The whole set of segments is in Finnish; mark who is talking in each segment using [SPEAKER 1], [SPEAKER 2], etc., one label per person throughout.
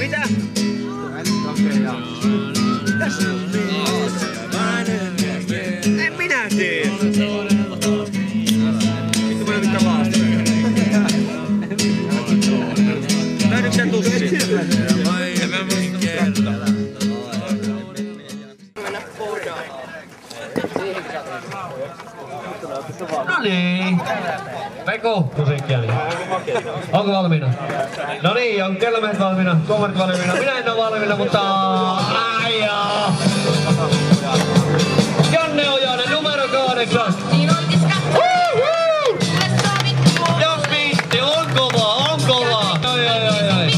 [SPEAKER 1] Mitä? En minä tiedä. Vittu mä mitään laastaria. Löydykö sä tussi? En mä muista kertaa.
[SPEAKER 2] Mennä podaan.
[SPEAKER 3] No niin. Veikko, musiikkia. Onko valmiina? No niin, on kellomiehet valmiina, tuomarit valmiina. Minä en ole valmiina, mutta... Aijaa! Janne Ojanen, numero 8. Jos pisti, on kova, on kova. Ai, ai, ai, ai.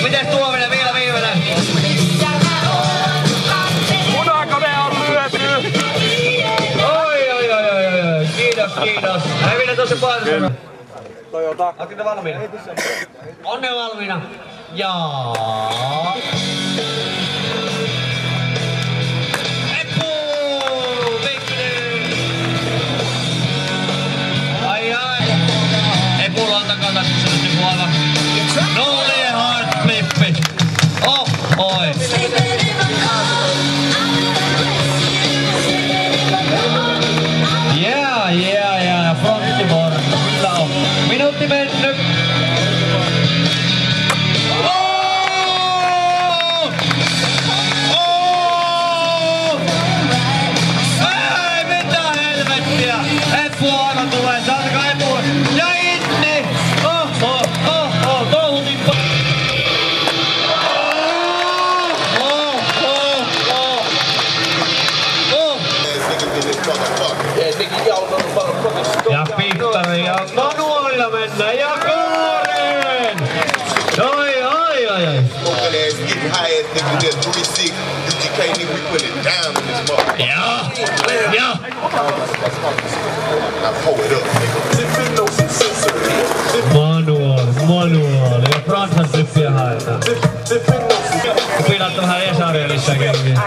[SPEAKER 3] Mites Tuominen vielä viimeinen?
[SPEAKER 1] Punakone on lyöty!
[SPEAKER 3] Oi. Kiitos. Hävinä tosi paljon.
[SPEAKER 1] Toyota.
[SPEAKER 3] Oletko te valmiina? On ne valmiina. Jaa. Eppu! Mikkelin! Ai. Epulla on takataskuksellisesti puolella. Nollie hard flippi. Oi. Yeah. Frontboard. Kyllä on. Minuutti mennyt. Ei mitään helvettiä. Eppu aivan tulee. Saatakaa Eppu. Ja Inni. Touhutin. Ja Pihtari ja manuaalilla mennään ja Kooren! Ai. Ja. Manuaali. Ja Franssan tyyppiä haetaan. Pilatta vähän Esaria lisää kengiä.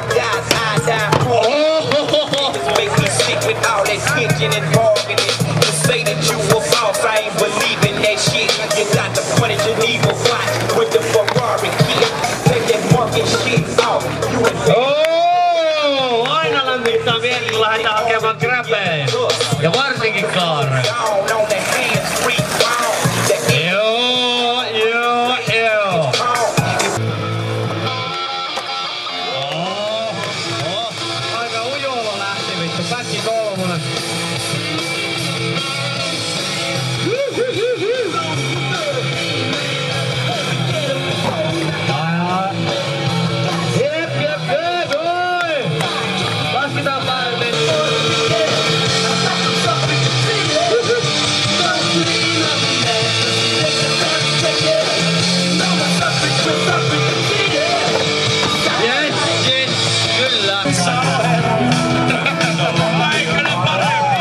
[SPEAKER 4] Make me sick with all that tension and bargaining. To say that you were false, I ain't believing that shit. You got to punish an evil fight with the Ferrari kid. Take that monkey shit off. You and
[SPEAKER 3] aina lämmittää mieli, kun lähdetään hakemaan grabbeja. Ja varsinkin kaaren. Joo. Aika ujolla lähti vittu, pätki kolmonen. Jep, oi! Lasketaan päälle. Yes, kyllä. Aikana parempi.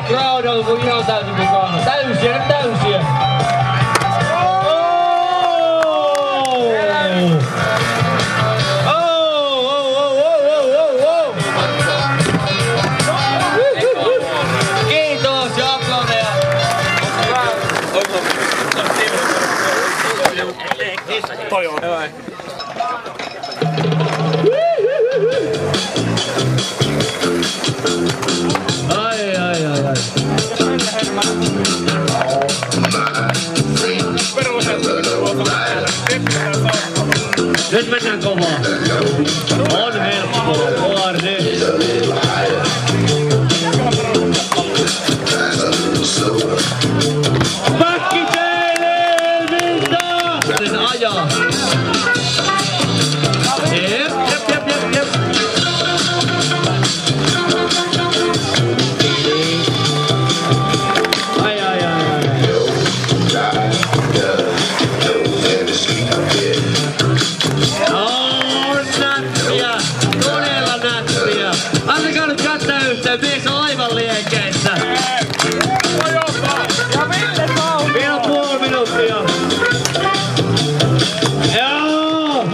[SPEAKER 3] crowd on ihan täysin mukana. Täysiä. Kiitos ja aplodeja.
[SPEAKER 1] Toi on.
[SPEAKER 3] Ai. Nyt mennään kovaa. On helppoa. ORD. Päkki teille, Milta! Sen ajaa. Jep. Antakaa nyt kättä yhteen, mies on aivan liekeissä. Vielä puoli minuuttia. Joo!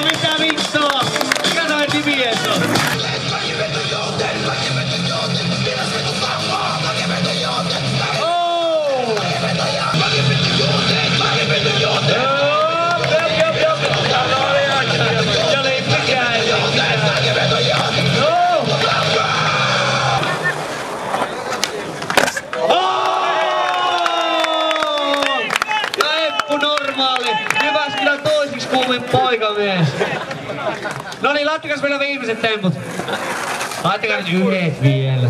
[SPEAKER 3] Mitä vittua? Mikä toi mies on? Jyväskylän toisiksi kuumin poikamies. Noniin, laittakas vielä viimeiset temput. Laittakaa nyt yhdet vielä.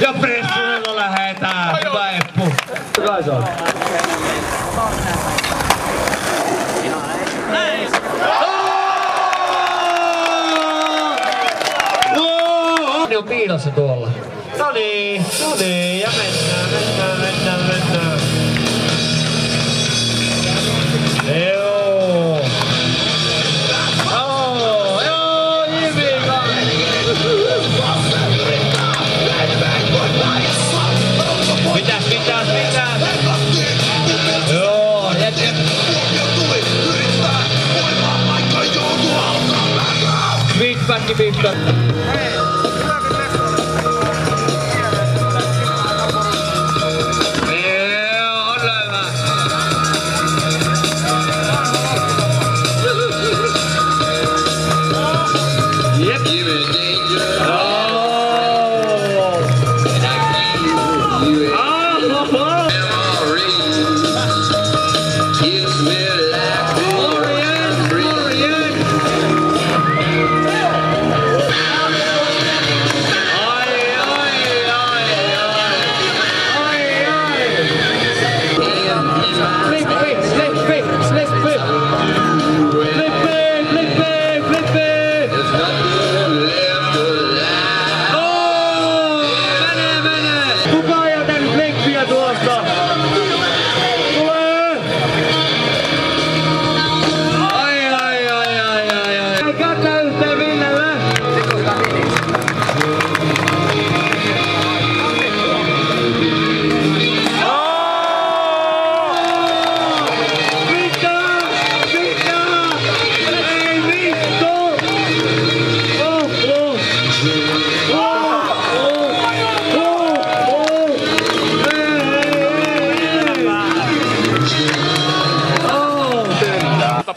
[SPEAKER 3] Ja pressurilla lähetään. Hyvä Eppu. Kai se on. Ne on piilossa tuolla. Noniin, ja mennään. Joo, Jimika! Mitäs? Joo, jep. Big back.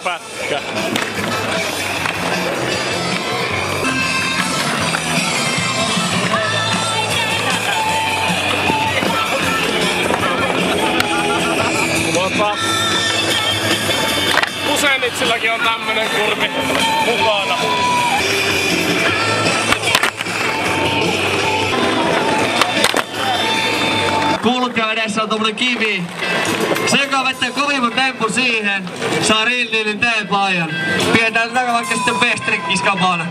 [SPEAKER 1] Pätkä.
[SPEAKER 2] Useinitsilläkin on tämmönen kurvi mukana.
[SPEAKER 3] Kuulutkaan edessä on tommonen kivi. Se, joka vettää kovimman tempun siihen, saa Rildinin T-paajan. Pidetään tätä vaikka sitten best-trick-iskapana.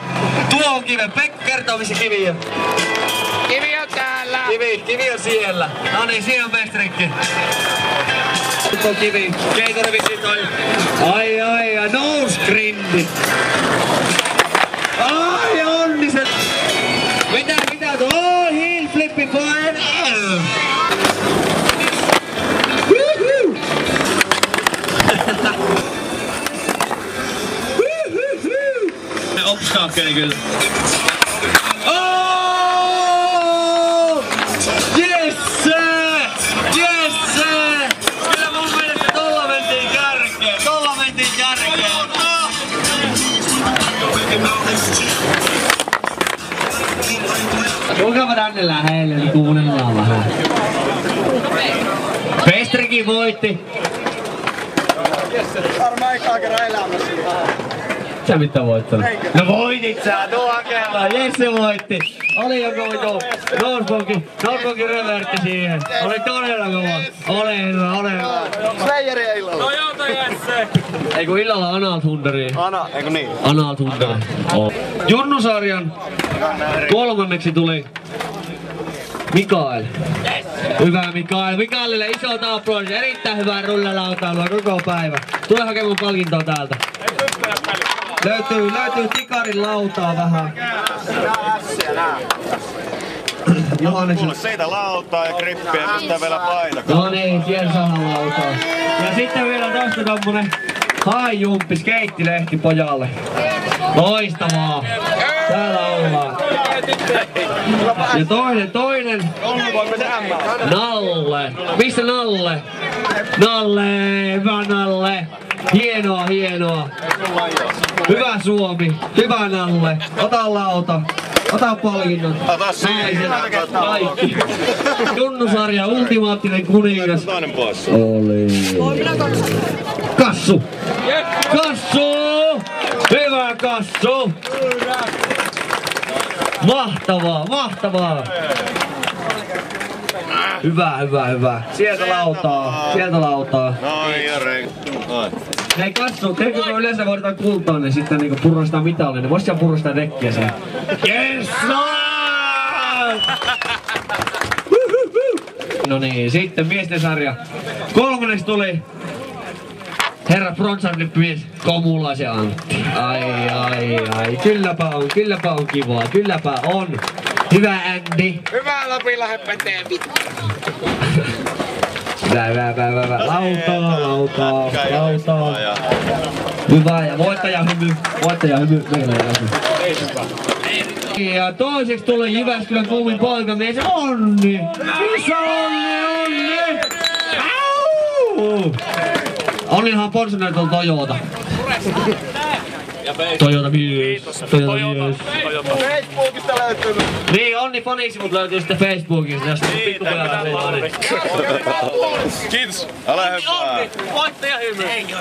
[SPEAKER 3] Tuo on kive. Pekka kertoo, missä kivi on.
[SPEAKER 2] Kivi on täällä.
[SPEAKER 3] Kivi on siellä. No niin, siinä on best-trick. Mikko Kivi. Keitori visi toi. Ai, nose grindi. Ai, onniset. Mitä tuo? Oh, heel flippi fire. Obstaakkeli kyllä. Oh! Yes! Yes! Kyllä mun mielestä tolla mentiin kärkeen. Tulkaapa tänne lähelle, niin kuunnellaan vähän. Pestrikin voitti.
[SPEAKER 5] Varmaan ekaa kerran elämässä.
[SPEAKER 3] Sä mitä voittanut? No voitit sä, tuu hakemaan. Jesse voitti. Oli joku Nosebonkin revertti siihen. Oli todella kova. Ole hyvä.
[SPEAKER 5] Slayeri ei illalla.
[SPEAKER 2] No jouta Jesse!
[SPEAKER 3] Ei kun illalla Anal Thunderi.
[SPEAKER 5] Eikö niin?
[SPEAKER 3] Anal Thunderi. Junnusarjan kolmanneksi tuli Mikael. Hyvä Mikael. Mikaelille isot aplodit. Erittäin hyvää rullalautailua koko päivä. Tule hakemaan palkintoa täältä. Löytyy tikarin lautaa vähän.
[SPEAKER 6] Mulle siitä lautaa ja grippiä ja pistää vielä paita.
[SPEAKER 3] No niin, siellä saadaan lautaa. Ja sitten vielä tosta tommonen haijumppi skeittilehti pojalle. Loistavaa. Täällä ollaan. Ja toinen. Nalle. Missä Nalle? Nalle, hyvä Nalle. Hienoa. Hyvä Suomi. Hyvä Nalle. Ota lauta. Ota palkinnot.
[SPEAKER 6] Ota siihen.
[SPEAKER 3] Kaikki. Junnusarja, ultimaattinen kuningas.
[SPEAKER 6] Toinen pois.
[SPEAKER 3] Oli. Kassu. Hyvä Kassu. Mahtavaa. Hyvä. Sieltä lautaa.
[SPEAKER 6] Noin, Jere. Noin.
[SPEAKER 3] Hei Kassu, teikö kun yleensä voidaan kultaa, niin sitten niinku purrastaa mitalle, niin vois siellä purrastaa rekkiä siihen. Yes! No niin, sitten miesten sarja. Kolmanneksi tuli herra Bronsarlippimies Komulaisen Antti. Ai. Kylläpä on kivaa. Kylläpä on. Hyvä Andy.
[SPEAKER 2] Hyvä Lapilla höppäteen vittu!
[SPEAKER 3] Hyvä. Lautaa. Hyvä ja voittaja hymy. Ja toiseksi tulee Jyväskylän kuumin poikamies Onni. Missä Onni? Au! Onninhan on sponsoröitu Toyota. Toyota mies.
[SPEAKER 5] Facebookista löytyy.
[SPEAKER 3] Niin, Onni fanisivut löytyy sitten Facebookista, jos pikkupojat oli.
[SPEAKER 6] Kiitos. Ole hyvä.
[SPEAKER 2] Voittaja hymy! Ei oo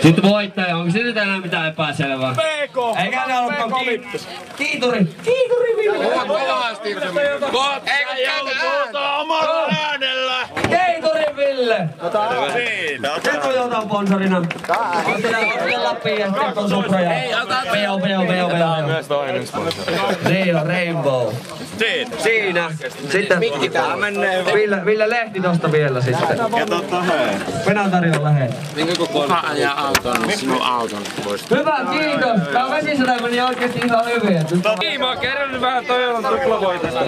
[SPEAKER 3] Sitten voittaja, onko se nyt enää mitään epäselvää?
[SPEAKER 2] PK!
[SPEAKER 3] Eikä ne ollutkaan Kiituri Ville!
[SPEAKER 2] Kovasti! Ei joutuu omalla äänellä!
[SPEAKER 3] Kiituri Ville!
[SPEAKER 6] Siitä.
[SPEAKER 3] Se Toyota on sponsorina. Otetaan Lappiin ja sitten on Supra ja Veo.
[SPEAKER 2] Myös toinen sponsori.
[SPEAKER 3] Niin on Rainbow. Siinä. Sitten Ville Lehti tosta vielä sitten.
[SPEAKER 6] Ja totta hei.
[SPEAKER 3] Penantari on lähellä.
[SPEAKER 2] Kuka ajaa auton? Sinun auton pois.
[SPEAKER 3] Hyvä, kiitos. Tää vesisataa meni oikeesti ihan hyvin.
[SPEAKER 2] Niin, mä oon kerännyt vähän Toyotan tuplavoitosta.